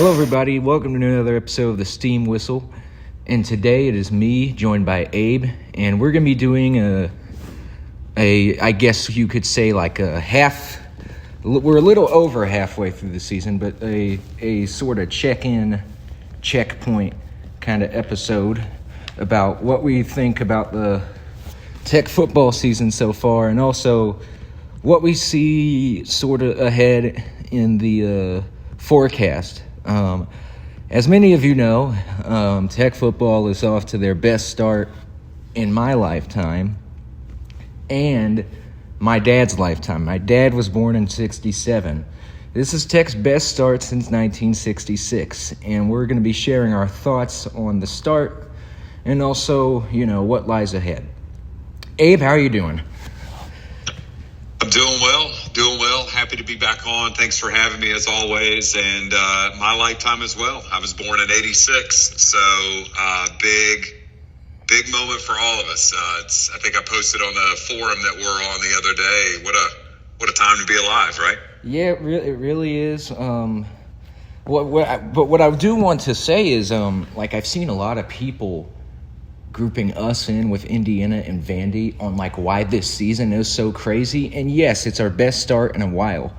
Hello, everybody. Welcome to another episode of the Steam Whistle. And today it is me, joined by Abe, and we're going to be doing I guess you could say like a half. We're a little over halfway through the season, but a sort of check-in, checkpoint kind of episode about what we think about the Tech football season so far, and also what we see sort of ahead in the forecast. As many of you know, Tech football is off to their best start in my lifetime and my dad's lifetime. My dad was born in 1967. This is Tech's best start since 1966, and we're going to be sharing our thoughts on the start and also, what lies ahead. Abe, how are you doing? I'm doing well. Happy to be back on. Thanks for having me as always. And my lifetime as well. I was born in 86. So big moment for all of us. I think I posted on the forum that we're on the other day. What a time to be alive, right? Yeah, it really is. What I do want to say is, I've seen a lot of people grouping us in with Indiana and Vandy on why this season is so crazy. And yes, it's our best start in a while.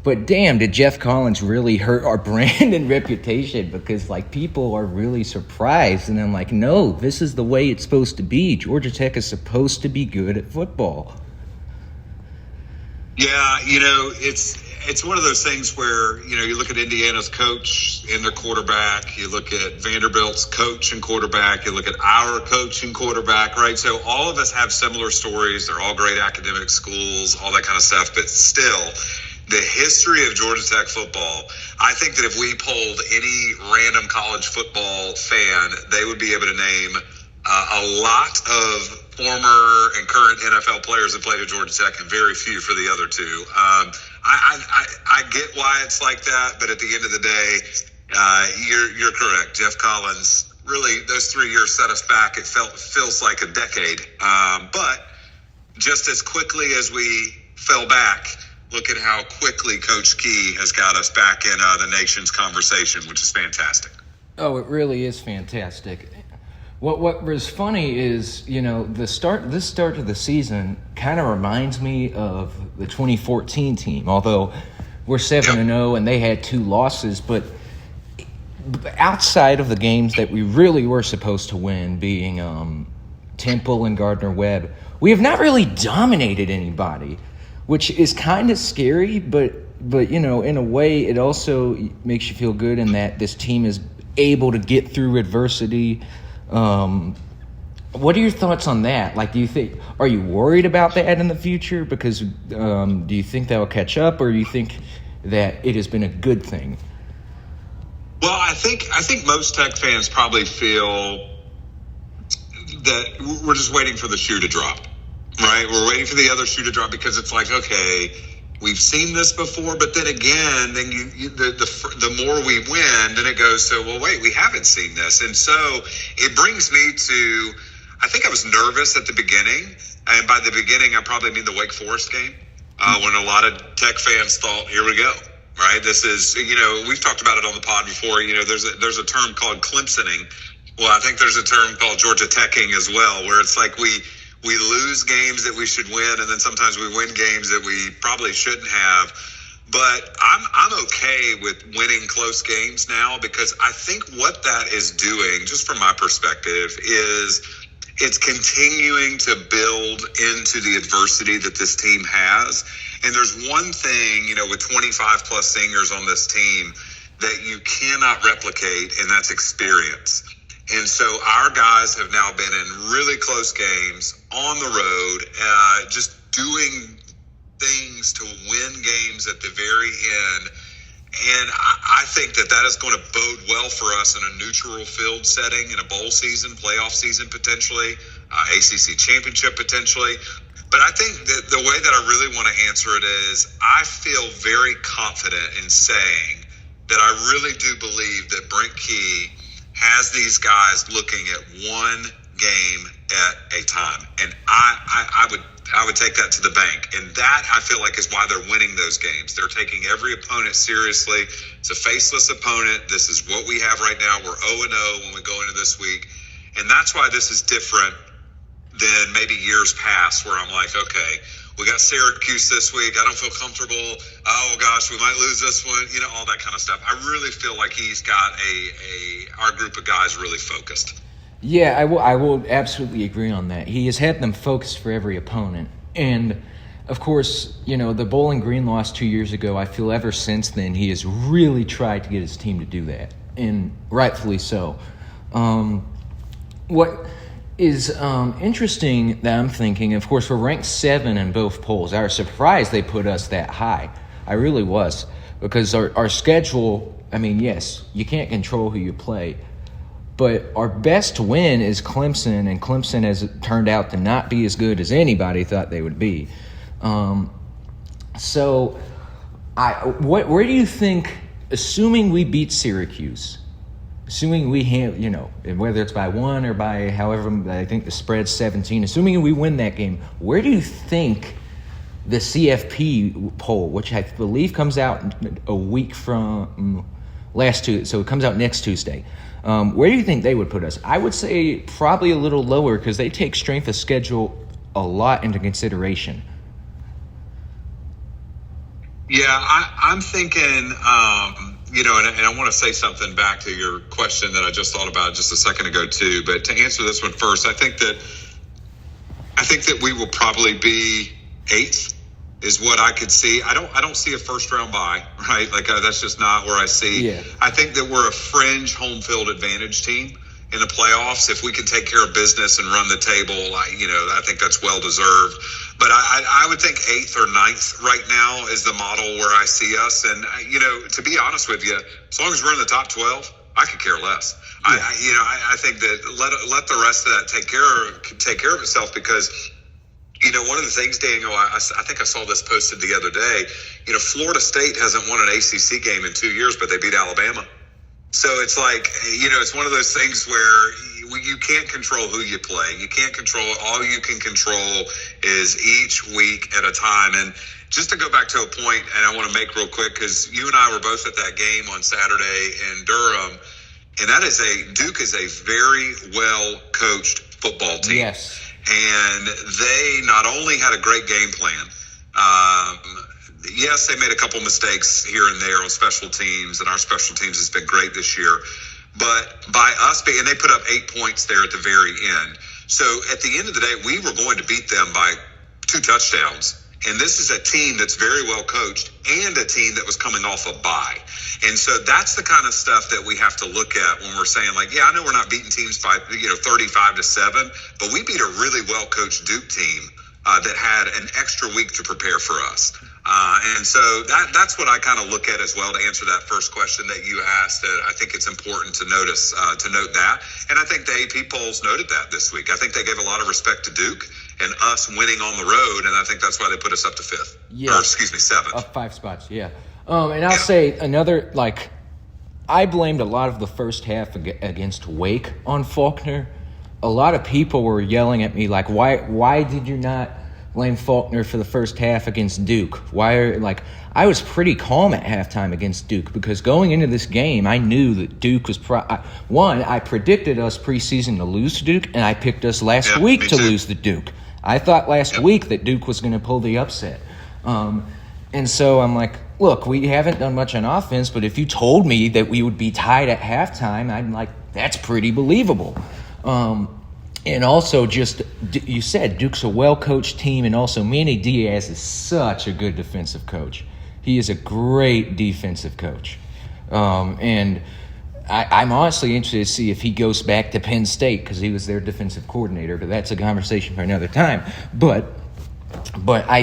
But damn, did Jeff Collins really hurt our brand and reputation? Because people are really surprised, and I'm like, no, this is the way it's supposed to be. Georgia Tech is supposed to be good at football. Yeah, it's one of those things where, you look at Indiana's coach and their quarterback, you look at Vanderbilt's coach and quarterback, you look at our coach and quarterback, right? So all of us have similar stories. They're all great academic schools, all that kind of stuff. But still, the history of Georgia Tech football, I think that if we polled any random college football fan, they would be able to name a lot of former and current NFL players that played at Georgia Tech, and very few for the other two. I get why it's like that, but at the end of the day, you're correct. Jeff Collins, really, those 3 years set us back. It feels like a decade. But just as quickly as we fell back, look at how quickly Coach Key has got us back in the nation's conversation, which is fantastic. Oh, it really is fantastic. What was funny is, this start of the season kind of reminds me of the 2014 team, although we're 7-0 and they had 2 losses. But outside of the games that we really were supposed to win, being Temple and Gardner-Webb, we have not really dominated anybody, which is kind of scary, but in a way it also makes you feel good in that this team is able to get through adversity. What are your thoughts on that? Are you worried about that in the future? Because do you think that will catch up, or do you think that it has been a good thing? Well, I think most Tech fans probably feel that we're just waiting for the shoe to drop, right? We're waiting for the other shoe to drop because it's like, okay, we've seen this before, but then again, the more we win, then it goes, so, well, wait, we haven't seen this. And so it brings me to, I think I was nervous at the beginning. And by the beginning, I probably mean the Wake Forest game, when a lot of Tech fans thought, here we go, right? This is, we've talked about it on the pod before. There's a term called Clemsoning. Well, I think there's a term called Georgia Teching as well, where it's like we lose games that we should win, and then sometimes we win games that we probably shouldn't have. But I'm okay with winning close games now, because I think what that is doing, just from my perspective, is it's continuing to build into the adversity that this team has. And there's one thing, with 25 plus seniors on this team that you cannot replicate, and that's experience. And so our guys have now been in really close games on the road, just doing things to win games at the very end. And I think that is going to bode well for us in a neutral field setting, in a bowl season, playoff season potentially, ACC championship potentially. But I think that the way that I really want to answer it is, I feel very confident in saying that I really do believe that Brent Key has these guys looking at one game at a time. And I would I would take that to the bank. And that, I feel like, is why they're winning those games. They're taking every opponent seriously. It's a faceless opponent. This is what we have right now. We're 0-0 when we go into this week. And that's why this is different than maybe years past, where I'm like, okay, we got Syracuse this week. I don't feel comfortable. Oh, gosh, we might lose this one. All that kind of stuff. I really feel like he's got our group of guys really focused. Yeah, I will absolutely agree on that. He has had them focused for every opponent. And, of course, the Bowling Green loss 2 years ago, I feel ever since then he has really tried to get his team to do that, and rightfully so. What is interesting that I'm thinking, of course, we're ranked 7 in both polls. I was surprised they put us that high. I really was, because our schedule, yes, you can't control who you play, but our best win is Clemson, and Clemson has turned out to not be as good as anybody thought they would be. So where do you think, assuming we beat Syracuse, assuming we have, whether it's by 1 or by however, I think the spread's 17, assuming we win that game, where do you think the CFP poll, which I believe comes out a week from last Tuesday, so it comes out next Tuesday, where do you think they would put us? I would say probably a little lower, because they take strength of schedule a lot into consideration. Yeah, I'm thinking, and I want to say something back to your question that I just thought about just a second ago too. But to answer this one first, I think that we will probably be 8th. Is what I could see. I don't see a first round bye, right? Like that's just not where I see. Yeah. I think that we're a fringe home field advantage team in the playoffs. If we can take care of business and run the table, I think that's well deserved. But I would think 8th or 9th right now is the model where I see us. And to be honest with you, as long as we're in the top 12, I could care less. Yeah. I think that let the rest of that take care of itself, because one of the things, Daniel, I think I saw this posted the other day, Florida State hasn't won an ACC game in 2 years, but they beat Alabama. So it's like, it's one of those things where you can't control who you play. You can't control it. All you can control is each week at a time. And just to go back to a point, and I want to make real quick, because you and I were both at that game on Saturday in Durham, and Duke is a very well coached football team. Yes. And they not only had a great game plan, yes, they made a couple mistakes here and there on special teams, and our special teams has been great this year. But by us and they put up 8 points there at the very end. So at the end of the day, we were going to beat them by 2 touchdowns. And this is a team that's very well coached and a team that was coming off a bye. And so that's the kind of stuff that we have to look at when we're saying, like, yeah, I know we're not beating teams by 35-7, but we beat a really well coached Duke team that had an extra week to prepare for us. And so that's what I kind of look at as well to answer that first question that you asked. That I think it's important to note that. And I think the AP polls noted that this week. I think they gave a lot of respect to Duke and us winning on the road, and I think that's why they put us up to 5th. Yeah. Or, excuse me, 7th. Up 5 spots, yeah. And I'll say another, I blamed a lot of the first half against Wake on Faulkner. A lot of people were yelling at me, why did you not blame Faulkner for the first half against Duke? I was pretty calm at halftime against Duke, because going into this game, I knew that Duke was I predicted us preseason to lose to Duke, and I picked us last week to lose to Duke. I thought last week that Duke was going to pull the upset. And so I'm like, look, we haven't done much on offense, but if you told me that we would be tied at halftime, I'm like, that's pretty believable. And also, you said Duke's a well-coached team, and also Manny Diaz is such a good defensive coach. He is a great defensive coach. And I'm honestly interested to see if he goes back to Penn State, because he was their defensive coordinator, but that's a conversation for another time. But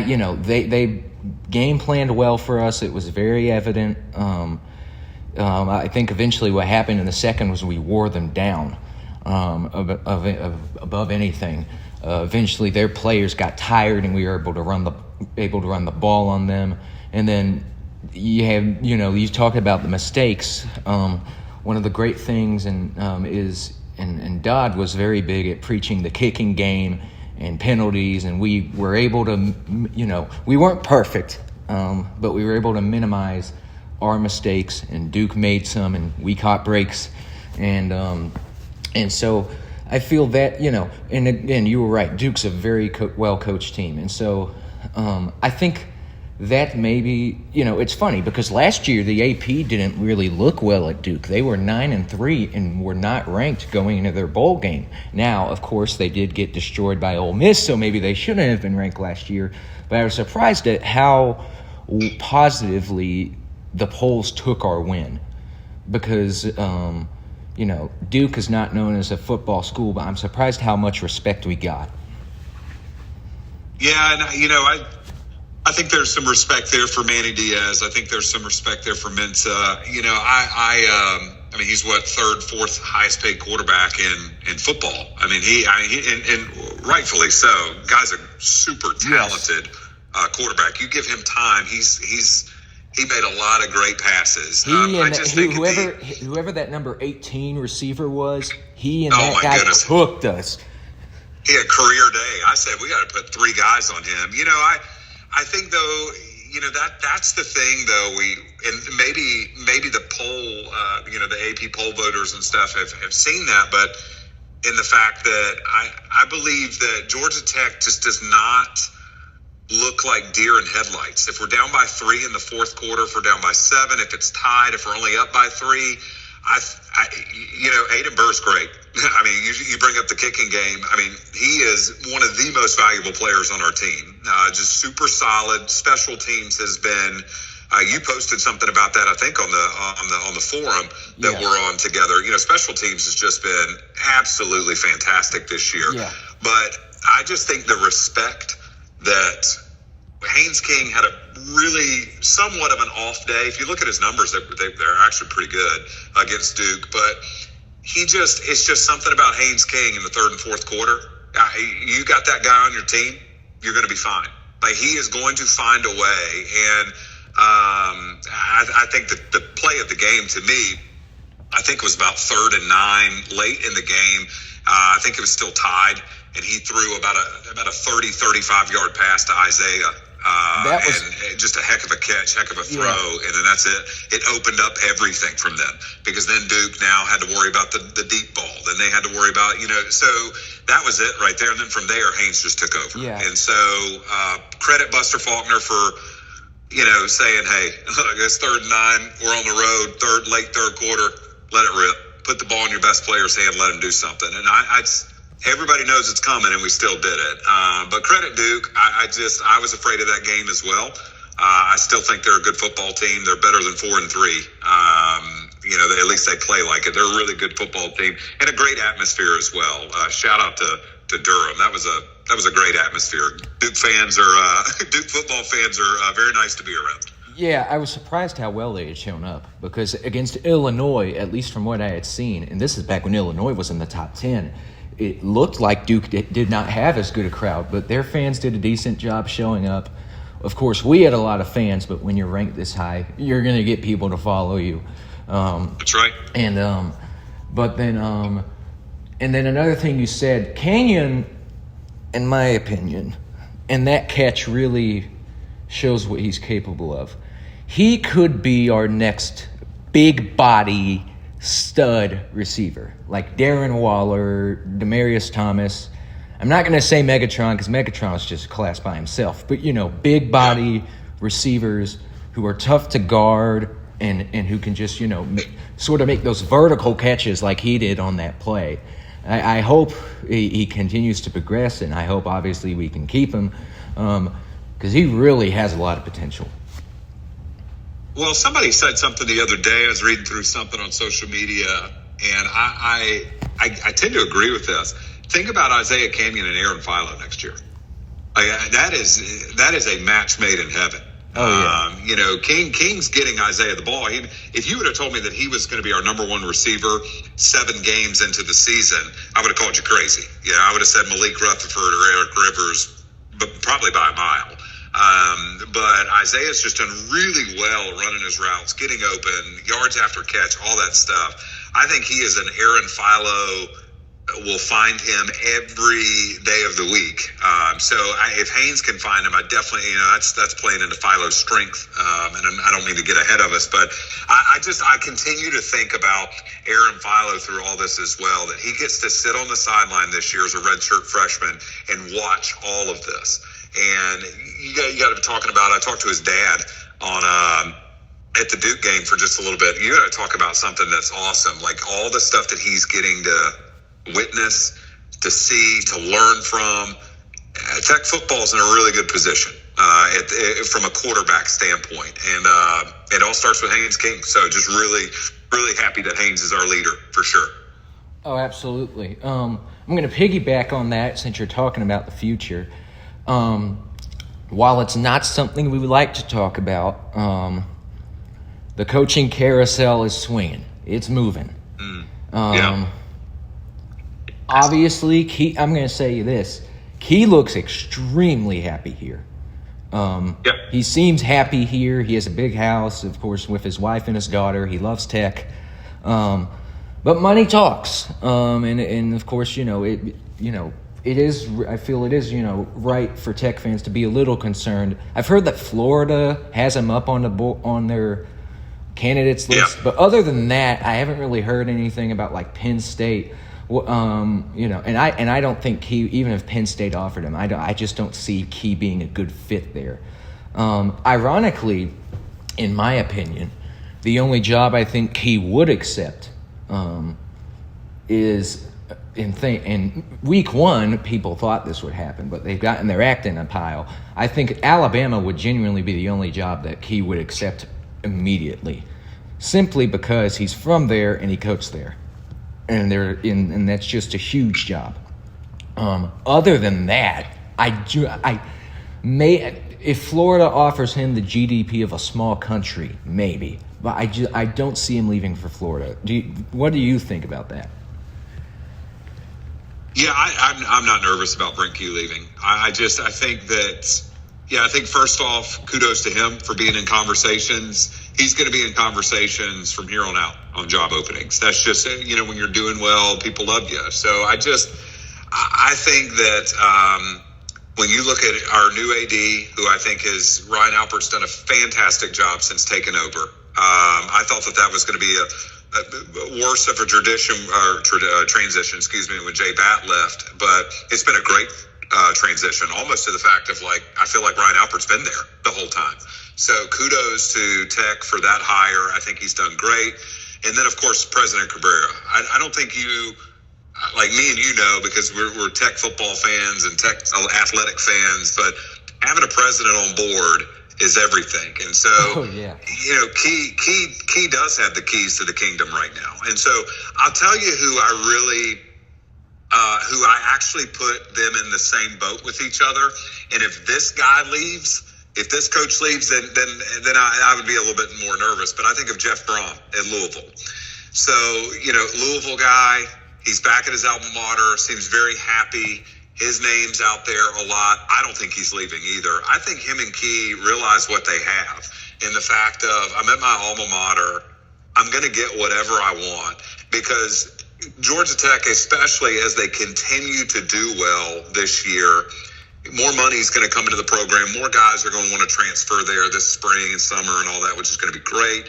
they game planned well for us. It was very evident. I think eventually what happened in the second was we wore them down. Above anything. Eventually, their players got tired, and we were able to run the ball on them. And then you talk about the mistakes. One of the great things is Dodd was very big at preaching the kicking game and penalties, and we were able to, we weren't perfect, but we were able to minimize our mistakes, and Duke made some, and we caught breaks, and so I feel that, and again, you were right, Duke's a very well-coached team, and so I think that maybe, it's funny because last year the AP didn't really look well at Duke. They were 9-3 and were not ranked going into their bowl game. Now, of course, they did get destroyed by Ole Miss, so maybe they shouldn't have been ranked last year. But I was surprised at how positively the polls took our win because, Duke is not known as a football school, but I'm surprised how much respect we got. Yeah, and, I think there's some respect there for Manny Diaz. I think there's some respect there for Mensa. I mean, he's third, fourth highest paid quarterback in football. I mean, he and rightfully so. Guy's a super talented quarterback. You give him time, he made a lot of great passes. Whoever that number 18 receiver was, he and that guy hooked us. He had a career day. I said we got to put 3 guys on him. I think though, that's the thing though. And maybe the poll, the AP poll voters and stuff have seen that, but in the fact that I believe that Georgia Tech just does not look like deer in headlights. If we're down by 3 in the fourth quarter, if we're down by 7, if it's tied, if we're only up by 3, Aiden Burr's great. I mean, you bring up the kicking game. I mean, he is one of the most valuable players on our team. Just super solid. Special teams has been. You posted something about that, I think, on the forum that we're on together. Special teams has just been absolutely fantastic this year. Yeah. But I just think the respect that Haynes King had a really somewhat of an off day. If you look at his numbers, they're actually pretty good against Duke. But it's just something about Haynes King in the third and fourth quarter. You got that guy on your team, you're going to be fine. Like, he is going to find a way. And I think that the play of the game to me, I think it was about 3rd and 9 late in the game. I think it was still tied, and he threw about a 30-35 yard pass to Isaiah. And just a heck of a catch, heck of a throw, and then that's it. It opened up everything from them, because then Duke now had to worry about the deep ball. Then they had to worry about, so that was it right there. And then from there, Haynes just took over. Yeah. And so credit Buster Faulkner for, saying, hey, look, it's 3rd and 9. We're on the road, late third quarter. Let it rip. Put the ball in your best player's hand. Let him do something. And everybody knows it's coming, and we still did it. But credit Duke. I was afraid of that game as well. I still think they're a good football team. They're better than 4-3. At least they play like it. They're a really good football team, and a great atmosphere as well. Shout out to Durham. That was a great atmosphere. Duke football fans are very nice to be around. Yeah, I was surprised how well they had shown up, because against Illinois, at least from what I had seen, and this is back when Illinois was in the top 10, it looked like Duke did not have as good a crowd, but their fans did a decent job showing up. Of course, we had a lot of fans, but when you're ranked this high, you're going to get people to follow you. That's right. And then another thing you said, Kenyon, in my opinion, and that catch really shows what he's capable of. He could be our next big body stud receiver, like Darren Waller, Demaryius Thomas. I'm not going to say Megatron, because Megatron is just a class by himself, but big body receivers who are tough to guard and who can just sort of make those vertical catches like he did on that play. I hope he continues to progress, and I hope obviously we can keep him, because he really has a lot of potential. Well, somebody said something the other day. I was reading through something on social media, and I tend to agree with this. Think about Isaiah Camion and Aaron Philo next year. That is a match made in heaven. Oh, yeah. King's getting Isaiah the ball. If you would have told me that he was going to be our number 1 receiver 7 games into the season, I would have called you crazy. I would have said Malik Rutherford or Eric Rivers, but probably by a mile. But Isaiah's just done really well running his routes, getting open, yards after catch, all that stuff. I think he is an Aaron Philo will find him every day of the week. If Haynes can find him, I definitely, that's playing into Philo's strength. And I don't mean to get ahead of us, but I continue to think about Aaron Philo through all this as well, that he gets to sit on the sideline this year as a redshirt freshman and watch all of this. And you got to be talking about, I talked to his dad on, at the Duke game for just a little bit. You got to talk about something that's awesome, like all the stuff that he's getting to witness, to see, to learn from. Tech football is in a really good position from a quarterback standpoint, and it all starts with Haynes King. So just really, really happy that Haynes is our leader for sure. Oh, absolutely. I'm going to piggyback on that since you're talking about the future. While it's not something we would like to talk about, the coaching carousel is swinging. It's moving. Yeah. Obviously, I'm going to say this. Key looks extremely happy here. He seems happy here. He has a big house, of course, with his wife and his daughter. He loves Tech. But money talks. And of course, it is, I feel it is, right for Tech fans to be a little concerned. I've heard that Florida has him up on their candidates list. But other than that, I haven't really heard anything about like Penn State. And I don't think Key, even if Penn State offered him, I just don't see Key being a good fit there. Ironically, in my opinion, the only job I think Key would accept is in week one. People thought this would happen, but they've gotten their act in a pile. I think Alabama would genuinely be the only job that Key would accept immediately, simply because he's from there and he coached there. And that's just a huge job. Other than that, if Florida offers him the GDP of a small country, maybe. But I don't see him leaving for Florida. What do you think about that? Yeah, I'm not nervous about Brent Key leaving. I think first off, kudos to him for being in conversations. He's going to be in conversations from here on out on job openings. That's just, when you're doing well, people love you. So I think that when you look at our new AD, who I think is Ryan Alpert's done a fantastic job since taking over. I thought that was going to be a worse of a transition, when Jay Batt left, but it's been a great transition, almost to the fact of I feel like Ryan Alpert's been there the whole time. So kudos to Tech for that hire. I think he's done great. And then, of course, President Cabrera. I don't think you, like me and because we're Tech football fans and Tech athletic fans, but having a president on board is everything. And so, Key does have the keys to the kingdom right now. And so I'll tell you who I actually put them in the same boat with each other. And if this guy leaves, if this coach leaves, then I would be a little bit more nervous. But I think of Jeff Brom at Louisville. So, Louisville guy, he's back at his alma mater, seems very happy. His name's out there a lot. I don't think he's leaving either. I think him and Key realize what they have in the fact of, I'm at my alma mater, I'm going to get whatever I want. Because Georgia Tech, especially as they continue to do well this year, more money is going to come into the program. More guys are going to want to transfer there this spring and summer and all that, which is going to be great.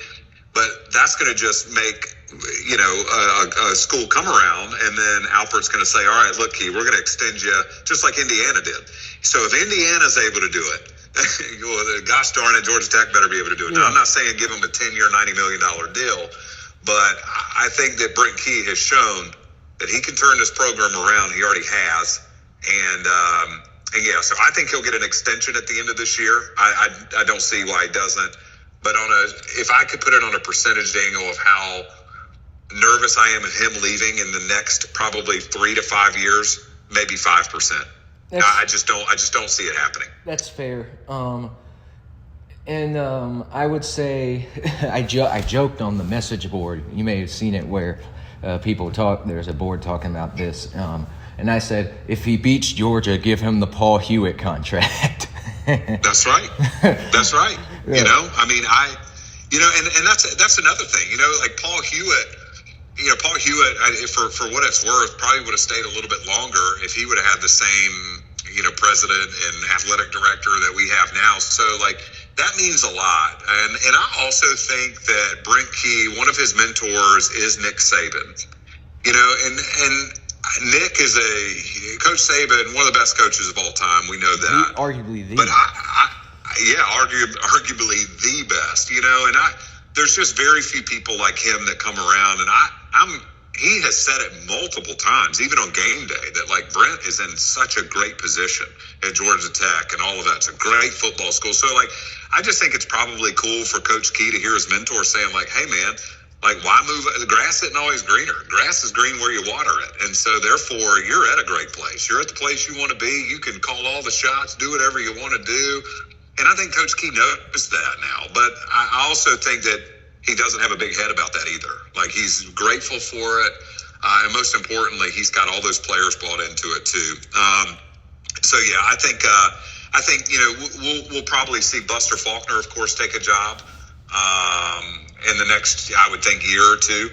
But that's going to just make, a school come around, and then Alpert's going to say, all right, look, Key, we're going to extend you just like Indiana did. So if Indiana's able to do it, gosh darn it, Georgia Tech better be able to do it. Now, I'm not saying give them a 10-year, $90 million deal, but I think that Brent Key has shown that he can turn this program around. He already has. And so I think he'll get an extension at the end of this year. I don't see why he doesn't. But if I could put it on a percentage, Daniel, of how nervous I am of him leaving in the next probably 3 to 5 years, maybe 5%. I just don't see it happening. That's fair. I would say I joked on the message board. You may have seen it where people talk. There's a board talking about this. And I said, if he beats Georgia, give him the Paul Hewitt contract. That's right. That's right. Yeah. And that's another thing, like Paul Hewitt, Paul Hewitt, for what it's worth, probably would have stayed a little bit longer if he would have had the same, president and athletic director that we have now. So, like, that means a lot. And I also think that Brent Key, one of his mentors is Nick Saban. And Nick is Coach Saban, one of the best coaches of all time. We know that. Arguably the But arguably the best, and there's just very few people like him that come around. And he has said it multiple times, even on game day, that like Brent is in such a great position at Georgia Tech and all of that. It's a great football school. So like, I just think it's probably cool for Coach Key to hear his mentor saying like, hey man, like why move? The grass isn't always greener. Grass is green where you water it. And so therefore you're at a great place. You're at the place you want to be. You can call all the shots, do whatever you want to do. And I think Coach Key knows that now. But I also think that he doesn't have a big head about that either. Like he's grateful for it. And most importantly, he's got all those players bought into it too. So yeah, I think we'll probably see Buster Faulkner, of course, take a job in the next, I would think, year or two.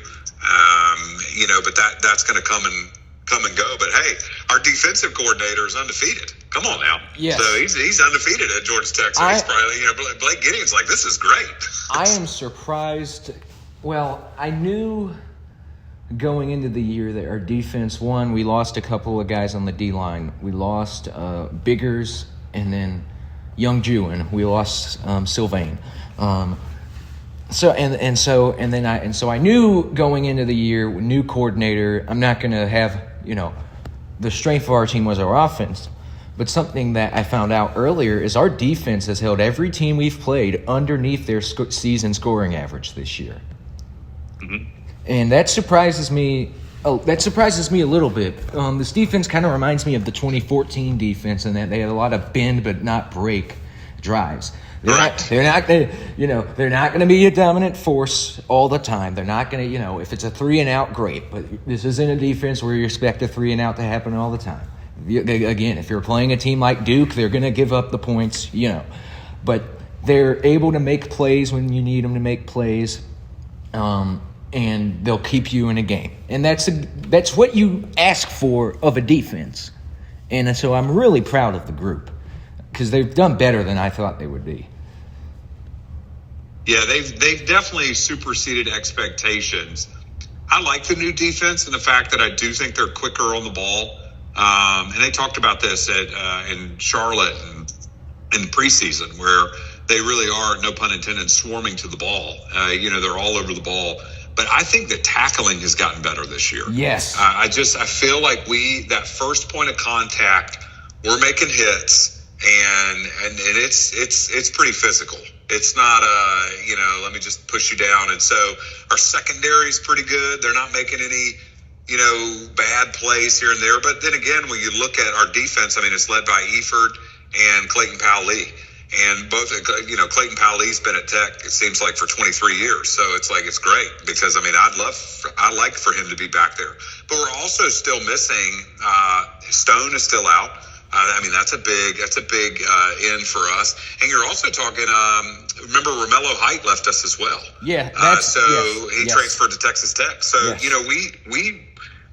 But that's going to come and go. But hey, our defensive coordinator is undefeated. Come on now. Yes. So he's undefeated at Georgia Tech. So he's probably, Blake Gideon's like, this is great. I am surprised. Well, I knew going into the year that our defense, we lost a couple of guys on the D-line. We lost Biggers and then Young Jewin. We lost Sylvain. So I knew going into the year, new coordinator, I'm not going to have, the strength of our team was our offense. But something that I found out earlier is our defense has held every team we've played underneath their season scoring average this year. Mm-hmm. And that surprises me. That surprises me a little bit. This defense kind of reminds me of the 2014 defense in that they had a lot of bend but not break drives. They're not going to be a dominant force all the time. They're not going to, if it's a 3-and-out, great. But this isn't a defense where you expect a 3-and-out to happen all the time. Again, if you're playing a team like Duke, they're going to give up the points, But they're able to make plays when you need them to make plays, and they'll keep you in a game. And that's what you ask for of a defense. And so I'm really proud of the group because they've done better than I thought they would be. Yeah, they've definitely superseded expectations. I like the new defense and the fact that I do think they're quicker on the ball. And they talked about this in Charlotte and in preseason, where they really are, no pun intended, swarming to the ball. They're all over the ball. But I think the tackling has gotten better this year. Yes. I feel like that first point of contact, we're making hits, and it's pretty physical. It's not let me just push you down. And so our secondary is pretty good. They're not making any bad plays here and there. But then again, when you look at our defense, it's led by Eford and Clayton Powell-Lee. And both, Clayton Powell-Lee's been at Tech, it seems like, for 23 years. So it's great because, I like for him to be back there. But we're also still missing, Stone is still out. That's a big in for us. And you're also talking, remember Romello Height left us as well. Yeah. He transferred to Texas Tech. So,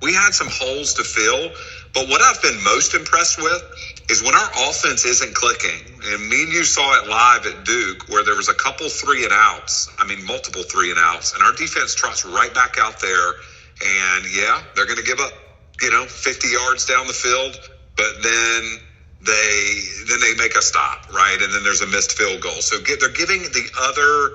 we had some holes to fill. But what I've been most impressed with is when our offense isn't clicking, and me and you saw it live at Duke, where there was a couple 3-and-outs, multiple 3-and-outs, and our defense trots right back out there. And they're going to give up, 50 yards down the field, but then they make a stop, right? And then there's a missed field goal. So they're giving the other.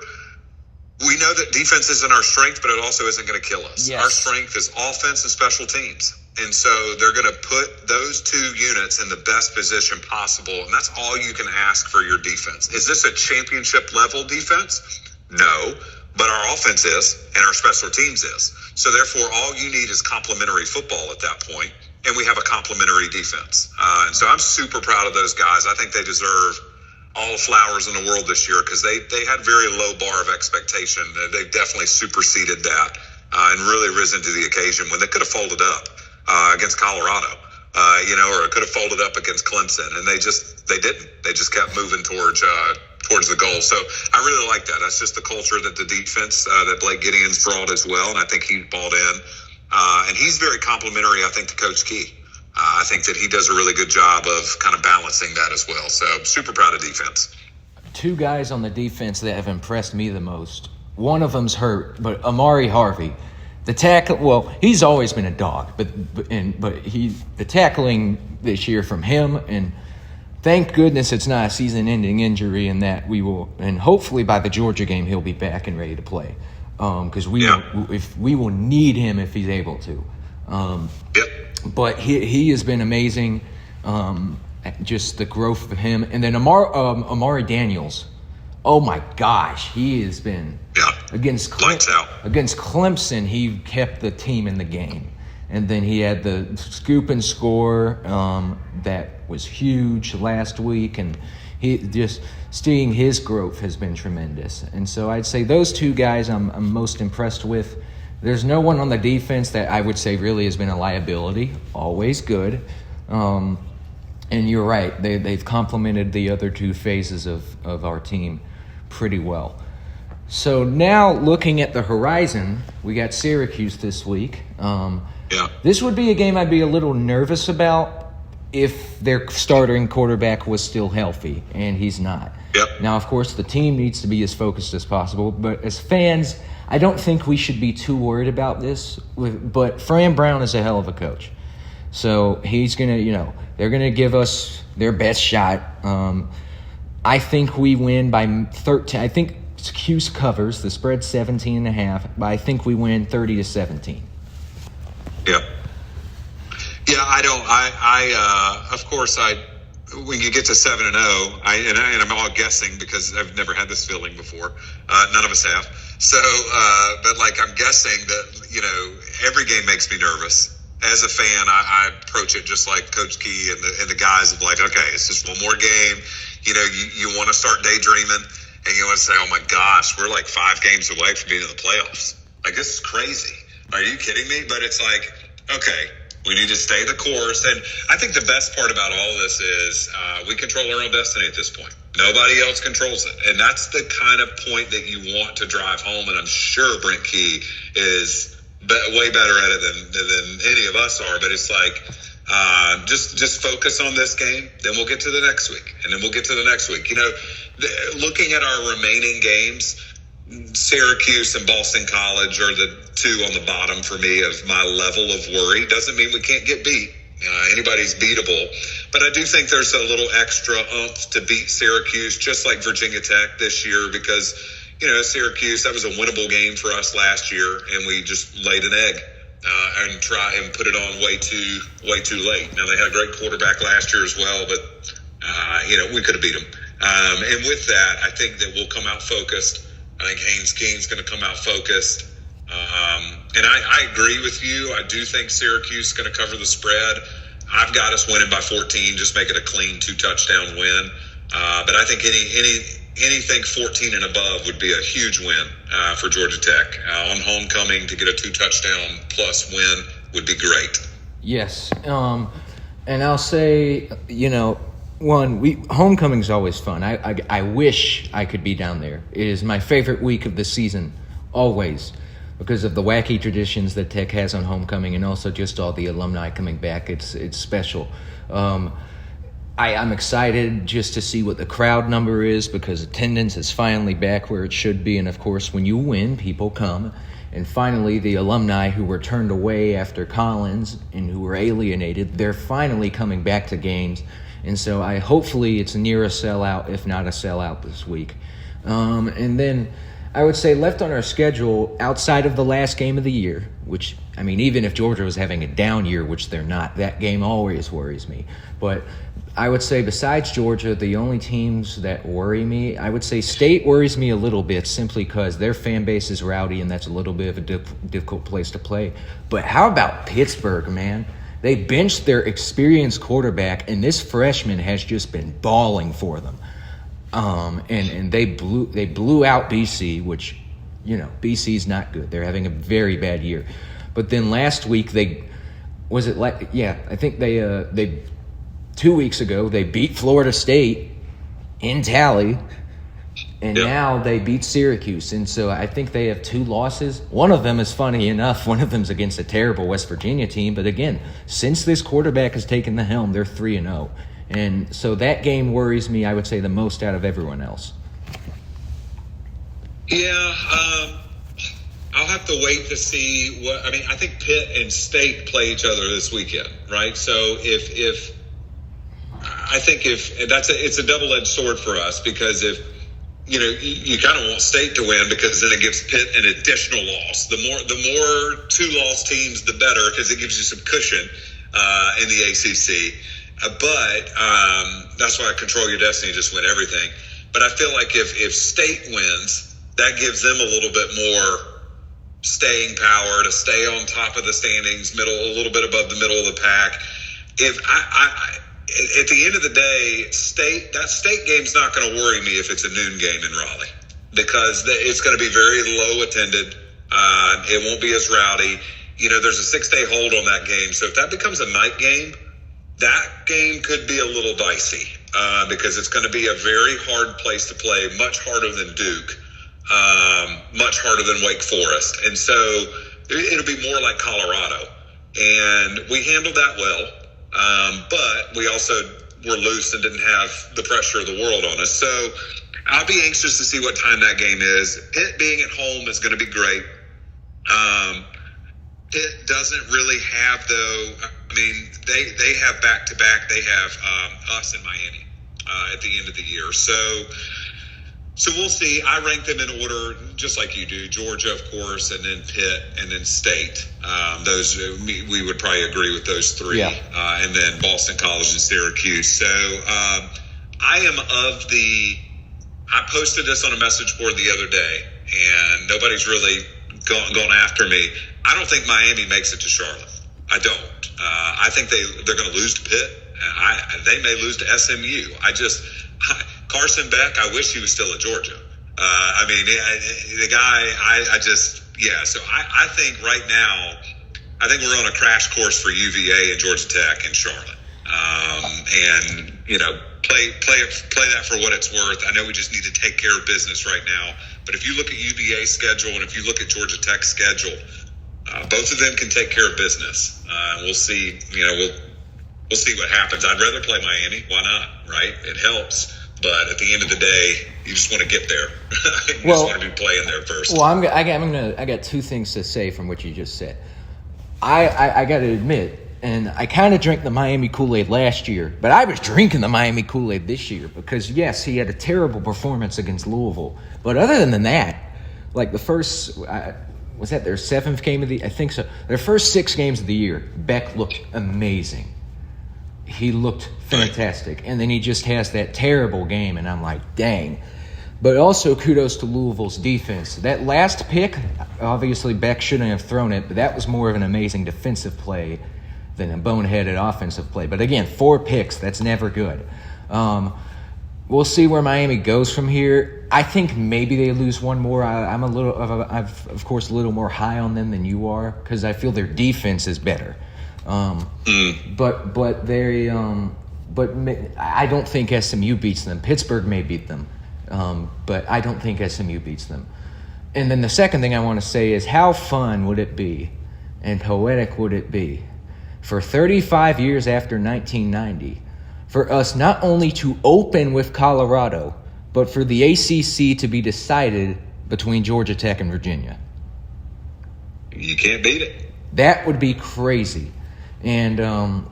We know that defense isn't our strength, but it also isn't going to kill us. Yes. Our strength is offense and special teams. And so they're going to put those two units in the best position possible. And that's all you can ask for your defense. Is this a championship level defense? No, but our offense is, and our special teams is. So therefore, all you need is complementary football at that point. And we have a complementary defense. And so I'm super proud of those guys. I think they deserve all the flowers in the world this year because they had very low bar of expectation. They've definitely superseded that and really risen to the occasion when they could have folded up against Colorado, or it could have folded up against Clemson. And they didn't. They just kept moving towards towards the goal. So I really like that. That's just the culture that the defense that Blake Gideon's brought as well, and I think he bought in. And he's very complimentary, I think, to Coach Key. I think that he does a really good job of kind of balancing that as well. So super proud of defense. Two guys on the defense that have impressed me the most. One of them's hurt, but Amari Harvey. The tackle, well, he's always been a dog, but the tackling this year from him, and thank goodness it's not a season-ending injury, and that we will, and hopefully by the Georgia game he'll be back and ready to play, because we will need him if he's able to. But he has been amazing, just the growth of him, and then Amari Daniels. Oh my gosh, he has been against Clemson. He kept the team in the game, and then he had the scoop and score that was huge last week, and he just seeing his growth has been tremendous. And so I'd say those two guys I'm most impressed with. There's no one on the defense that I would say really has been a liability. Always good. And you're right, they've complemented the other two phases of our team pretty well. So now looking at the horizon, we got Syracuse this week. This would be a game I'd be a little nervous about if their starting quarterback was still healthy, and he's not. Now, of course, the team needs to be as focused as possible, but as fans, I don't think we should be too worried about this. But Fran Brown is a hell of a coach. So he's going to, they're going to give us their best shot. I think we win by 13. I think Cuse covers. The spread 17.5, but I think we win 30-17. Of course, when you get to 7-0, and I'm all guessing because I've never had this feeling before. None of us have. So, but like I'm guessing that every game makes me nervous. As a fan, I approach it just like Coach Key and the guys of like, okay, it's just one more game. You want to start daydreaming, and you want to say, oh my gosh, we're like 5 games away from being in the playoffs. Like, this is crazy. Are you kidding me? But it's like, okay, we need to stay the course. And I think the best part about all of this is we control our own destiny at this point. Nobody else controls it. And that's the kind of point that you want to drive home. And I'm sure Brent Key is way better at it than any of us are. But it's like, just focus on this game. Then we'll get to the next week. And then we'll get to the next week. Looking at our remaining games, Syracuse and Boston College are the two on the bottom for me of my level of worry. Doesn't mean we can't get beat. Anybody's beatable. But I do think there's a little extra oomph to beat Syracuse, just like Virginia Tech this year, because, Syracuse, that was a winnable game for us last year, and we just laid an egg and try and put it on way too late. Now, they had a great quarterback last year as well, but, we could have beat them. And with that, I think that we'll come out focused. I think Haynes King's going to come out focused. And I agree with you. I do think Syracuse is going to cover the spread. I've got us winning by 14, just make it a clean 2-touchdown win. But I think anything 14 and above would be a huge win for Georgia Tech. On homecoming, to get a 2-touchdown plus win would be great. Yes. And I'll say, homecoming's always fun. I wish I could be down there. It is my favorite week of the season, always, because of the wacky traditions that Tech has on homecoming, and also just all the alumni coming back. It's special. I'm excited just to see what the crowd number is, because attendance is finally back where it should be. And of course, when you win, people come. And finally, the alumni who were turned away after Collins and who were alienated, they're finally coming back to games. And so hopefully it's near a sellout, if not a sellout this week. And then I would say left on our schedule outside of the last game of the year, which, even if Georgia was having a down year, which they're not, that game always worries me. But I would say besides Georgia, the only teams that worry me, I would say State worries me a little bit, simply because their fan base is rowdy, and that's a little bit of a difficult place to play. But how about Pittsburgh, man? They benched their experienced quarterback, and this freshman has just been balling for them. And they blew out BC, which, BC's not good. They're having a very bad year. But then last week I think they 2 weeks ago they beat Florida State in Tally, And now they beat Syracuse. And so I think they have 2 losses. One of them is, funny enough, one of them's against a terrible West Virginia team. But again, since this quarterback has taken the helm, they're 3-0. And so that game worries me, I would say, the most out of everyone else. Yeah, I'll have to wait to see what. I mean, I think Pitt and State play each other this weekend, right? So if it's a double-edged sword for us, because if you kind of want State to win, because then it gives Pitt an additional loss. The more 2-loss teams, the better, because it gives you some cushion in the ACC. But that's why Control Your Destiny, just win everything. But I feel like if State wins, that gives them a little bit more staying power to stay on top of the standings, a little bit above the middle of the pack. If at the end of the day, that State game's not going to worry me if it's a noon game in Raleigh, because it's going to be very low attended. It won't be as rowdy. There's a 6-day hold on that game. So if that becomes a night game, that game could be a little dicey, because it's going to be a very hard place to play, much harder than Duke, much harder than Wake Forest. And so it'll be more like Colorado. And we handled that well, but we also were loose and didn't have the pressure of the world on us. So I'll be anxious to see what time that game is. Pitt being at home is going to be great. Pitt doesn't really have, though. I mean, they have back-to-back. They have us in Miami at the end of the year. So we'll see. I rank them in order, just like you do. Georgia, of course, and then Pitt, and then State. Those we would probably agree with those 3. Yeah. And then Boston College and Syracuse. So I am I posted this on a message board the other day, and nobody's really gone after me. I don't think Miami makes it to Charlotte. I don't. I think they're going to lose to Pitt. They may lose to SMU. Carson Beck, I wish he was still at Georgia. The guy, So I think right now, I think we're on a crash course for UVA and Georgia Tech and Charlotte. Play that for what it's worth. I know we just need to take care of business right now. But if you look at UVA's schedule and if you look at Georgia Tech's schedule, both of them can take care of business. We'll see. We'll see what happens. I'd rather play Miami. Why not? Right? It helps. But at the end of the day, you just want to get there. You just want to be playing there first. Well, I got 2 things to say from what you just said. I got to admit, and I kind of drank the Miami Kool-Aid last year, but I was drinking the Miami Kool-Aid this year because, yes, he had a terrible performance against Louisville. But other than that, like the first, was that their 7th game of the, I think so. Their first 6 games of the year, Beck looked amazing. He looked fantastic. And then he just has that terrible game, and I'm like, dang. But also kudos to Louisville's defense. That last pick, obviously Beck shouldn't have thrown it, but that was more of an amazing defensive play than a boneheaded offensive play. But again, 4 picks, that's never good. We'll see where Miami goes from here. I think maybe they lose one more. I'm of course a little more high on them than you are because I feel their defense is better. But I don't think SMU beats them. Pittsburgh may beat them, but I don't think SMU beats them. And then the second thing I want to say is how fun would it be and poetic would it be for 35 years after 1990 for us not only to open with Colorado, but for the ACC to be decided between Georgia Tech and Virginia. You can't beat it. That would be crazy. And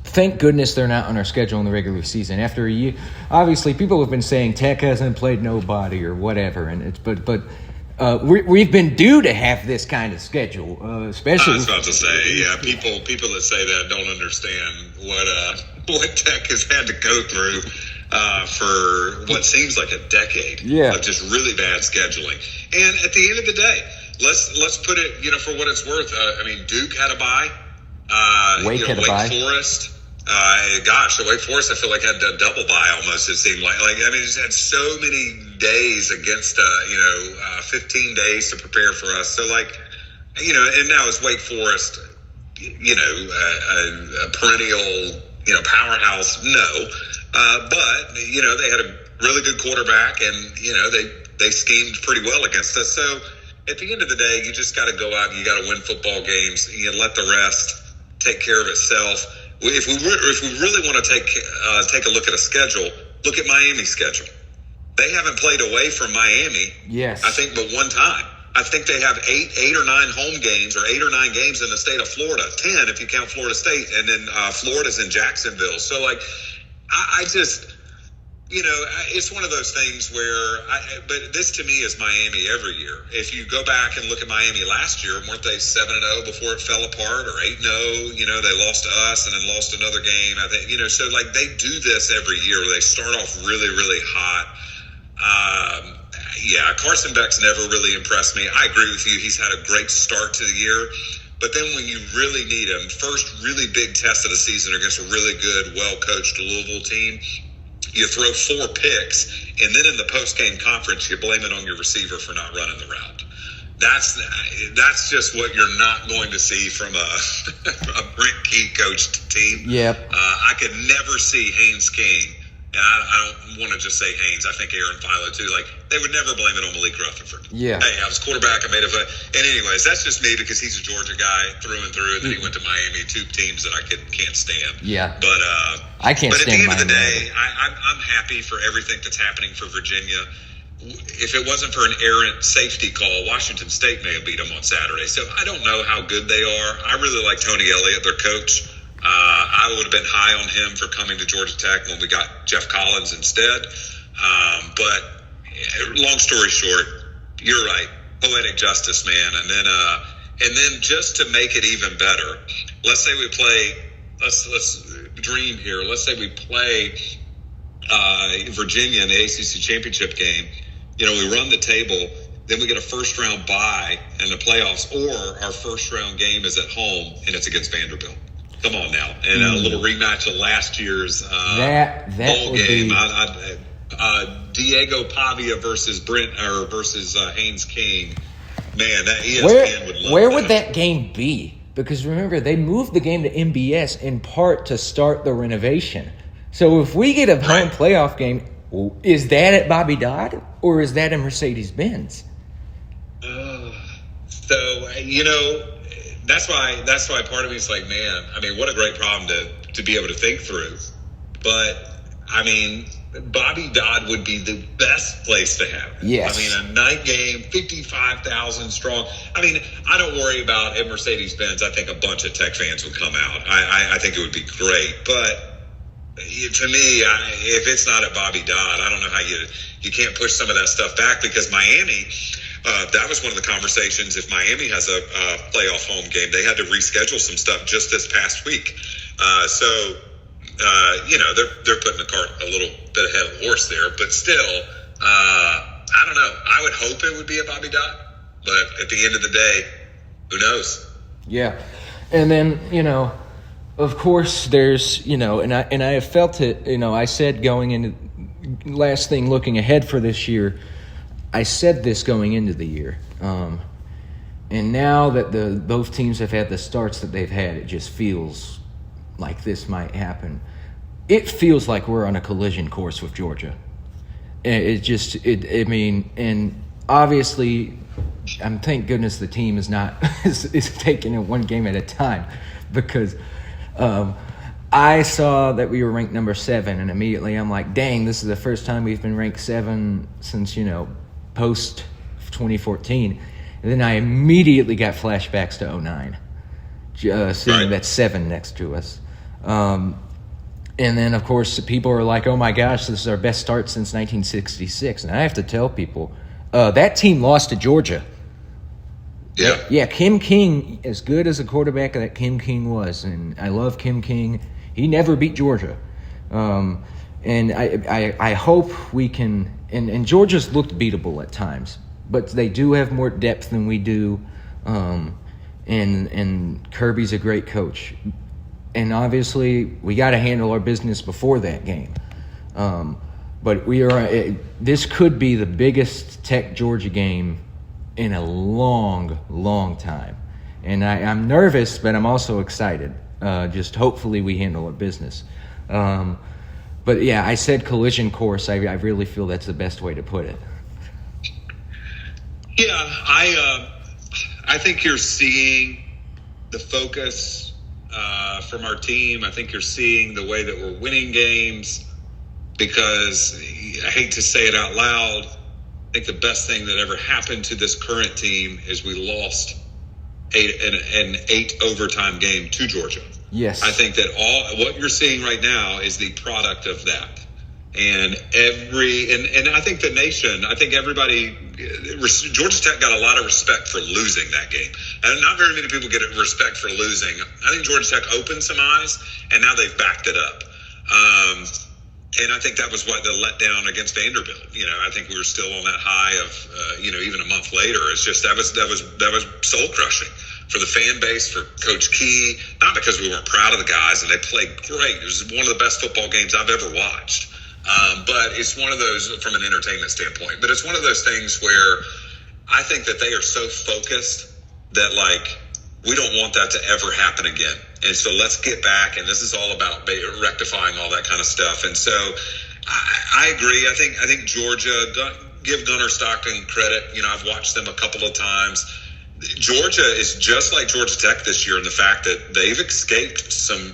thank goodness they're not on our schedule in the regular season. After a year, obviously people have been saying Tech hasn't played nobody or whatever, and it's but we've been due to have this kind of schedule, especially. I was about to say, yeah, people that say that don't understand what Tech has had to go through for what seems like a decade of just really bad scheduling. And at the end of the day, let's put it, for what it's worth. Duke had a bye. Wake had a bye. Forest. Wake Forest, I feel like had a double bye almost. It seemed like just had so many days against 15 days to prepare for us. So and now is Wake Forest, a perennial powerhouse? No, but they had a really good quarterback, and they schemed pretty well against us. So at the end of the day, you just got to go out and you got to win football games. You let the rest take care of itself. If we really want to take a look at a schedule, look at Miami's schedule. They haven't played away from Miami. Yes, I think, but one time. I think they have eight or nine home games, or 8 or 9 games in the state of Florida. 10 if you count Florida State, and then Florida's in Jacksonville. So I just. It's one of those things where, but this to me is Miami every year. If you go back and look at Miami last year, weren't they 7-0 before it fell apart, or 8-0? They lost to us and then lost another game. I think, so they do this every year. They start off really, really hot. Carson Beck's never really impressed me. I agree with you. He's had a great start to the year. But then when you really need him, first really big test of the season against a really good, well-coached Louisville team, you throw 4 picks, and then in the post-game conference, you blame it on your receiver for not running the route. That's just what you're not going to see from a Brent Key coached team. Yep. I could never see Haynes King, and I don't want to just say Haynes. I think Aaron Philo too. They would never blame it on Malik Rutherford. Yeah. Hey, I was quarterback. I made it. And anyways, that's just me because he's a Georgia guy through and through. And then he went to Miami, 2 teams that I can't stand. Yeah. But I can't stand Miami. But at the end of the day, I'm happy for everything that's happening for Virginia. If it wasn't for an errant safety call, Washington State may have beat them on Saturday. So I don't know how good they are. I really like Tony Elliott, their coach. I would have been high on him for coming to Georgia Tech when we got Jeff Collins instead. But long story short, you're right. Poetic justice, man. And then just to make it even better, let's say we play. Let's dream here. Let's say we play Virginia in the ACC championship game. We run the table. Then we get a first-round bye in the playoffs, or our first-round game is at home and it's against Vanderbilt. Come on now. And a little rematch of last year's bowl game. Diego Pavia versus Haynes King. Man, that ESPN would love Where would that game be? Because remember, they moved the game to MBS in part to start the renovation. So if we get a home playoff game, is that at Bobby Dodd or is that in Mercedes-Benz? That's why part of me is like, man, what a great problem to be able to think through. But Bobby Dodd would be the best place to have it. Yes. A night game, 55,000 strong. I don't worry about at Mercedes-Benz. I think a bunch of Tech fans would come out. I think it would be great. But to me, if it's not at Bobby Dodd, I don't know how you can't push some of that stuff back, because Miami, that was one of the conversations. If Miami has a playoff home game, they had to reschedule some stuff just this past week. They're putting the cart a little bit ahead of the horse there, but still, I don't know. I would hope it would be at Bobby Dodd, but at the end of the day, who knows? Yeah. And then, of course there's, and I have felt it, I said going into last thing, looking ahead for this year, I said this going into the year. And now that both teams have had the starts that they've had, it just feels like this might happen. It feels like we're on a collision course with Georgia. And obviously, thank goodness the team is not is taking it one game at a time, because I saw that we were ranked number 7, and immediately I'm like, dang, this is the first time we've been ranked 7 since post 2014. And then I immediately got flashbacks to 2009, seeing that 7 next to us. And then, of course, people are like, oh, my gosh, this is our best start since 1966. And I have to tell people, that team lost to Georgia. Yeah. Yeah, Kim King, as good as a quarterback that Kim King was, and I love Kim King, he never beat Georgia. And I hope we can – and Georgia's looked beatable at times, but they do have more depth than we do, and Kirby's a great coach. And obviously, we got to handle our business before that game. But this could be the biggest Tech-Georgia game in a long, long time. And I'm nervous, but I'm also excited. Just hopefully we handle our business. But yeah, I said collision course. I really feel that's the best way to put it. Yeah, I think you're seeing the focus from our team. I think you're seeing the way that we're winning games, because I hate to say it out loud, I think the best thing that ever happened to this current team is we lost an 8 overtime game to Georgia. Yes. I think that what you're seeing right now is the product of that. And I think the nation, I think everybody, Georgia Tech got a lot of respect for losing that game. And not very many people get respect for losing. I think Georgia Tech opened some eyes, and now they've backed it up. And I think that was what the letdown against Vanderbilt. I think we were still on that high of, even a month later. It's just that was soul crushing for the fan base, for Coach Key. Not because we weren't proud of the guys, and they played great. It was one of the best football games I've ever watched. But it's one of those, from an entertainment standpoint. But it's one of those things where I think that they are so focused that we don't want that to ever happen again. And so let's get back, and this is all about rectifying all that kind of stuff. And so I agree. I think Georgia, give Gunnar Stockton credit. I've watched them a couple of times. Georgia is just like Georgia Tech this year in the fact that they've escaped some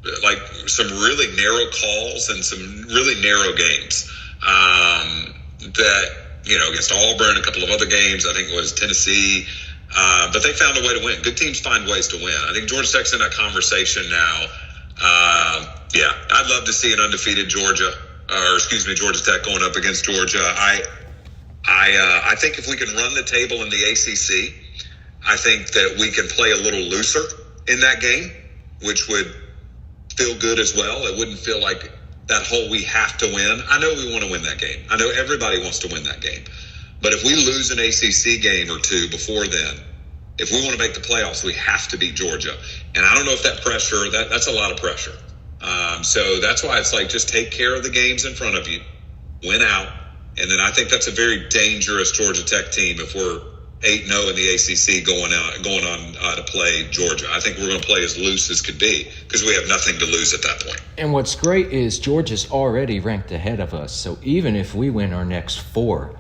really narrow calls and some really narrow games that, against Auburn, a couple of other games, I think it was Tennessee. But they found a way to win. Good teams find ways to win. I think Georgia Tech's in that conversation now. I'd love to see an undefeated Georgia Tech going up against Georgia. I think if we can run the table in the ACC, I think that we can play a little looser in that game, which would feel good as well. It wouldn't feel like that whole we have to win. I know we want to win that game. I know everybody wants to win that game. But if we lose an ACC game or two before then, if we want to make the playoffs, we have to beat Georgia. And I don't know if that pressure, that's a lot of pressure. So that's why it's just take care of the games in front of you, win out. And then I think that's a very dangerous Georgia Tech team if we're 8-0 in the ACC going on to play Georgia. I think we're going to play as loose as could be because we have nothing to lose at that point. And what's great is Georgia's already ranked ahead of us. So even if we win our next 4,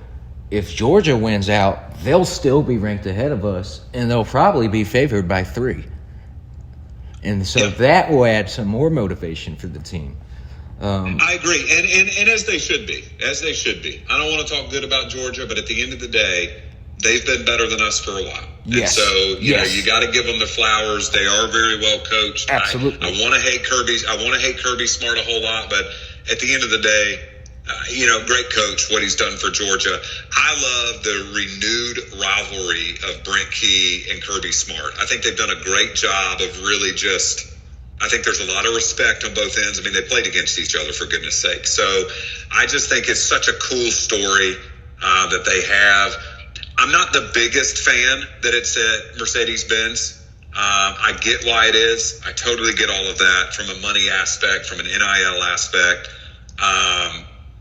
if Georgia wins out, they'll still be ranked ahead of us, and they'll probably be favored by 3. And so that will add some more motivation for the team. I agree, and as they should be. I don't want to talk good about Georgia, but at the end of the day, they've been better than us for a while. Yes. And so, you got to give them the flowers. They are very well coached. Absolutely. I want to hate Kirby Smart a whole lot, but at the end of the day, great coach, what he's done for Georgia. I love the renewed rivalry of Brent Key and Kirby Smart. I think they've done a great job of really I think there's a lot of respect on both ends. I mean, they played against each other, for goodness sake. So I just think it's such a cool story that they have. I'm not the biggest fan that it's at Mercedes-Benz. I get why it is. I totally get all of that from a money aspect, from an NIL aspect.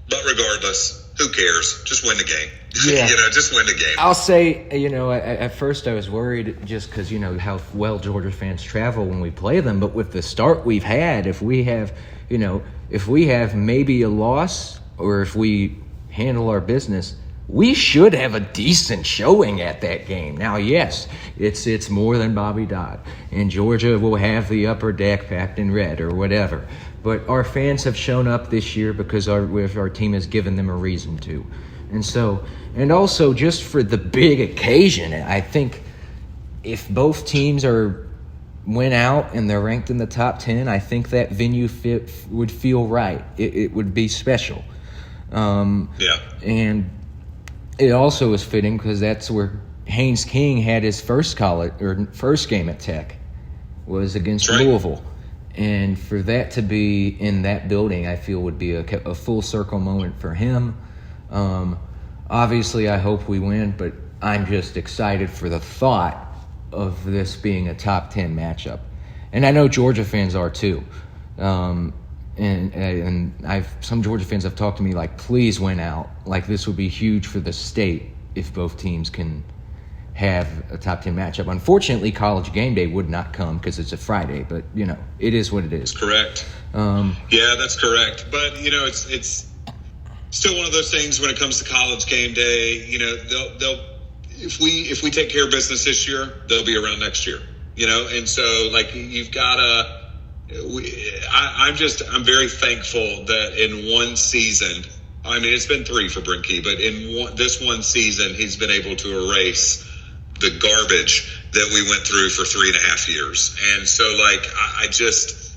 But regardless, who cares? Just win the game. Yeah. Just win the game. I'll say, at first I was worried just because, how well Georgia fans travel when we play them. But with the start we've had, if we have maybe a loss or if we handle our business, we should have a decent showing at that game. Now, yes, it's more than Bobby Dodd, and Georgia will have the upper deck packed in red or whatever. But our fans have shown up this year because our team has given them a reason to. And also just for the big occasion, I think if both teams win out and they're ranked in the top 10, I think that venue would feel right. It would be special. And it also is fitting because that's where Haynes King had his first game at Tech was against Louisville. And for that to be in that building, I feel would be a full circle moment for him. Obviously, I hope we win, but I'm just excited for the thought of this being a top 10 matchup. And I know Georgia fans are too. And some Georgia fans have talked to me please win out. This would be huge for the state if both teams can have a top 10 matchup. Unfortunately, College Game Day would not come because it's a Friday, but it is what it is. Correct. Yeah, that's correct. But it's still one of those things when it comes to college game day. They'll if we take care of business this year, they'll be around next year. And so like you've got to. I'm very thankful that in one season. I mean, it's been 3 for Brent Key, but in this one season, he's been able to erase the garbage that we went through for 3.5 years. And so, like, I'm just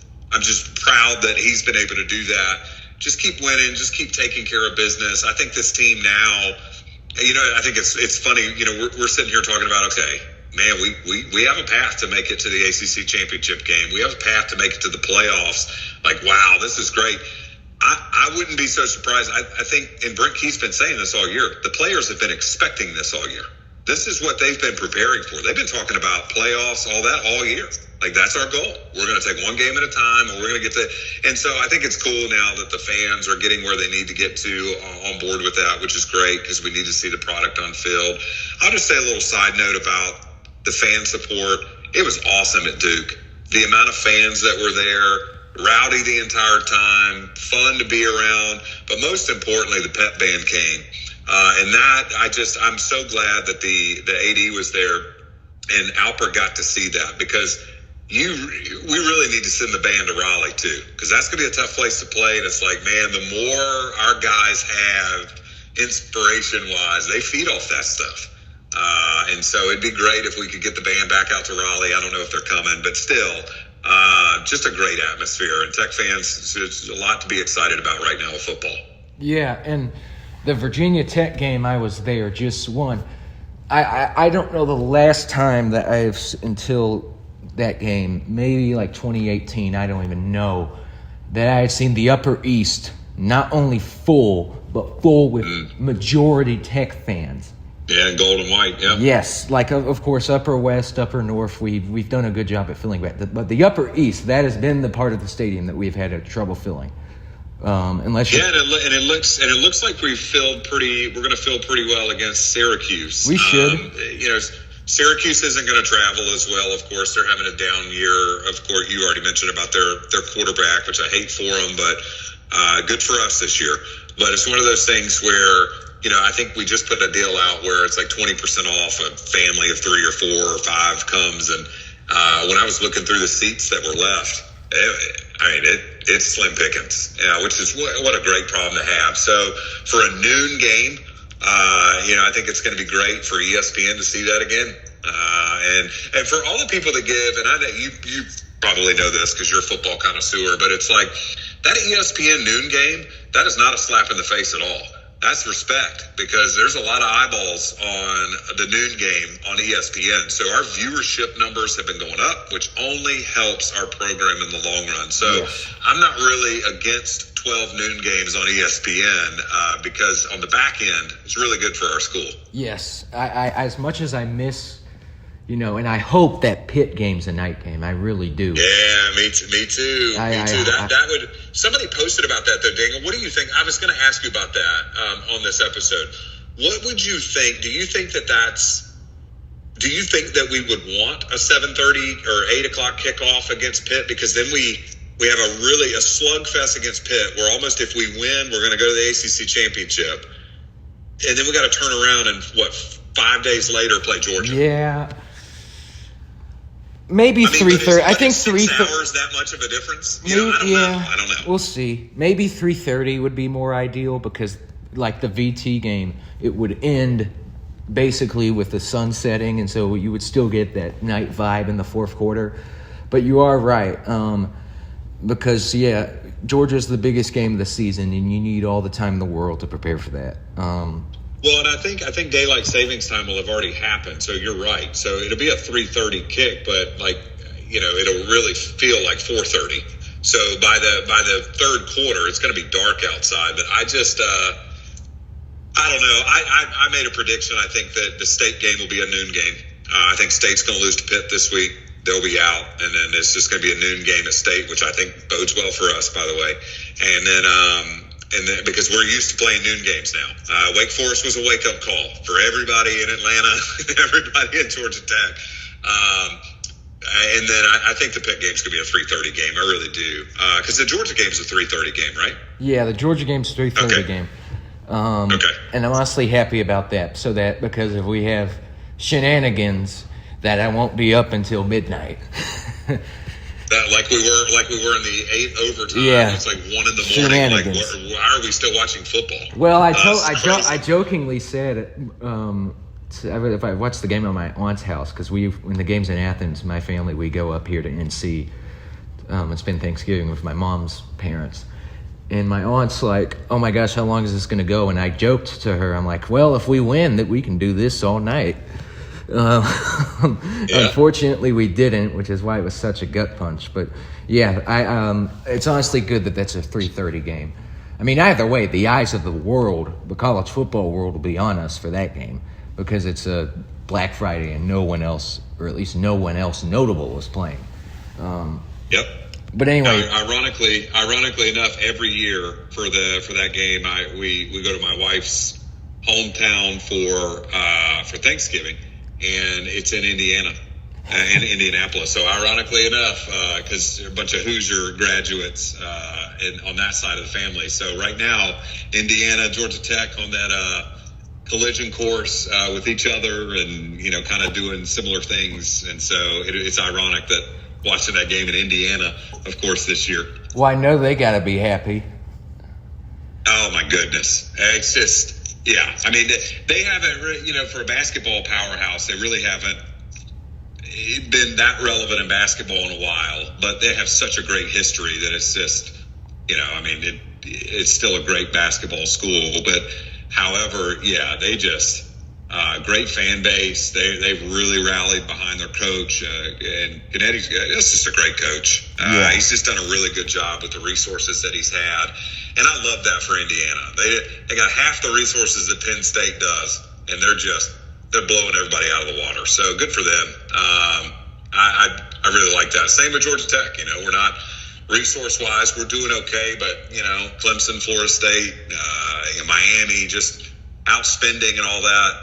proud that he's been able to do that. Just keep winning, just keep taking care of business. I think this team now, I think it's funny. We're sitting here talking about, okay, man, we have a path to make it to the ACC championship game. We have a path to make it to the playoffs. Like, wow, this is great. I wouldn't be so surprised. I think, and Brent Key's been saying this all year, the players have been expecting this all year. This is what they've been preparing for. They've been talking about playoffs, all that, all year. Like, that's our goal. We're going to take one game at a time, and we're going to get to. And so I think it's cool now that the fans are getting where they need to get to on board with that, which is great because we need to see the product on field. I'll just say a little side note about the fan support. It was awesome at Duke. The amount of fans that were there. Rowdy the entire time, fun to be around, but most importantly, the pep band came, and that I'm so glad that the AD was there, and Alper got to see that because we really need to send the band to Raleigh too, because that's gonna be a tough place to play, and it's like, man, the more our guys have inspiration wise, they feed off that stuff. And so it'd be great if we could get the band back out to Raleigh. I don't know if they're coming, but still. Just a great atmosphere, and Tech fans, there's a lot to be excited about right now with football. Yeah, and the Virginia Tech game, I was there, just one. I don't know the last time that until that game, maybe like 2018, I don't even know, that I had seen the Upper East not only full, but full with majority Tech fans. Yeah, gold and white, yeah. Yes, like, of course, Upper West, Upper North, we've done a good job at filling that. But the Upper East, that has been the part of the stadium that we've had trouble filling. Unless and it looks like we're going to fill pretty well against Syracuse. We should. Syracuse isn't going to travel as well, of course. They're having a down year. Of course, you already mentioned about their quarterback, which I hate for them, but good for us this year. But it's one of those things where, I think we just put a deal out where it's like 20% off. A family of 3 or 4 or 5 comes, and when I was looking through the seats that were left, it's slim pickings. Which is what a great problem to have. So for a noon game, I think it's going to be great for ESPN to see that again, and for all the people that give. And I know you probably know this because you're a football connoisseur, but it's like that ESPN noon game. That is not a slap in the face at all. That's respect, because there's a lot of eyeballs on the noon game on ESPN. So our viewership numbers have been going up, which only helps our program in the long run. So yes. I'm not really against 12 noon games on ESPN because on the back end, it's really good for our school. Yes. I as much as I miss, and I hope that Pitt game's a night game. I really do. Yeah, me too. That would. Somebody posted about that though, Daniel. What do you think? I was going to ask you about that on this episode. What would you think? Do you think that we would want a 7:30 or 8 o'clock kickoff against Pitt? Because then we have a slugfest against Pitt. Where almost if we win, we're going to go to the ACC championship, and then we got to turn around and 5 days later play Georgia. Yeah. Maybe 3:30. I think 3 hours that much of a difference. I don't know. We'll see. Maybe 3:30 would be more ideal because, like the VT game, it would end basically with the sun setting, and so you would still get that night vibe in the fourth quarter. But you are right, because Georgia's the biggest game of the season, and you need all the time in the world to prepare for that. Well, and I think daylight savings time will have already happened. So you're right. So it'll be a 3:30 kick, but it'll really feel like 4:30. So by the third quarter, it's going to be dark outside. But I just I don't know. I made a prediction. I think that the State game will be a noon game. I think State's going to lose to Pitt this week. They'll be out, and then it's just going to be a noon game at State, which I think bodes well for us, by the way. And then because we're used to playing noon games now. Wake Forest was a wake-up call for everybody in Atlanta, everybody in Georgia Tech. And then I think the Pitt game's going to be a 3:30 game. I really do. Because the Georgia game's a 3:30 game, right? Yeah, the Georgia game's a 3:30 game. Okay. And I'm honestly happy about that. Because if we have shenanigans, that I won't be up until midnight. That like we were in the 8th overtime. Yeah. It's like 1 in the morning. Like, why are we still watching football? Well, I jokingly said, if I watched the game at my aunt's house, because when the game's in Athens, my family, we go up here to NC and spend Thanksgiving with my mom's parents. And my aunt's like, oh my gosh, how long is this going to go? And I joked to her, I'm like, well, if we win, that we can do this all night. Unfortunately, we didn't, which is why it was such a gut punch. But yeah, it's honestly good that that's a 3:30 game. I mean, either way, the eyes of the world, the college football world, will be on us for that game because it's a Black Friday and no one else, or at least no one else notable, was playing. Yep. But anyway, ironically enough, every year for that game, we go to my wife's hometown for Thanksgiving. And it's in Indiana, in Indianapolis. So ironically enough, because a bunch of Hoosier graduates on that side of the family. So right now, Indiana, Georgia Tech on that collision course with each other and, kind of doing similar things. And so it's ironic that watching that game in Indiana, of course, this year. Well, I know they got to be happy. Oh, my goodness. It's just... Yeah, I mean, they haven't, for a basketball powerhouse, they really haven't been that relevant in basketball in a while, but they have such a great history that it's just, it's still a great basketball school. But however, yeah, they just, great fan base. They've really rallied behind their coach, and Gennetti's just a great coach. He's just done a really good job with the resources that he's had. And I love that for Indiana. They got half the resources that Penn State does, and they're blowing everybody out of the water. So good for them. I really like that. Same with Georgia Tech. We're not resource-wise, we're doing okay, but Clemson, Florida State, Miami, just outspending and all that,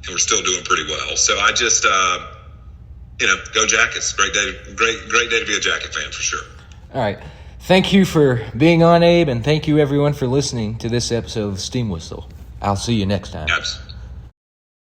and we're still doing pretty well. So I just, go Jackets. Great day to be a Jacket fan for sure. All right. Thank you for being on, Abe, and thank you everyone for listening to this episode of Steam Whistle. I'll see you next time. Absolutely.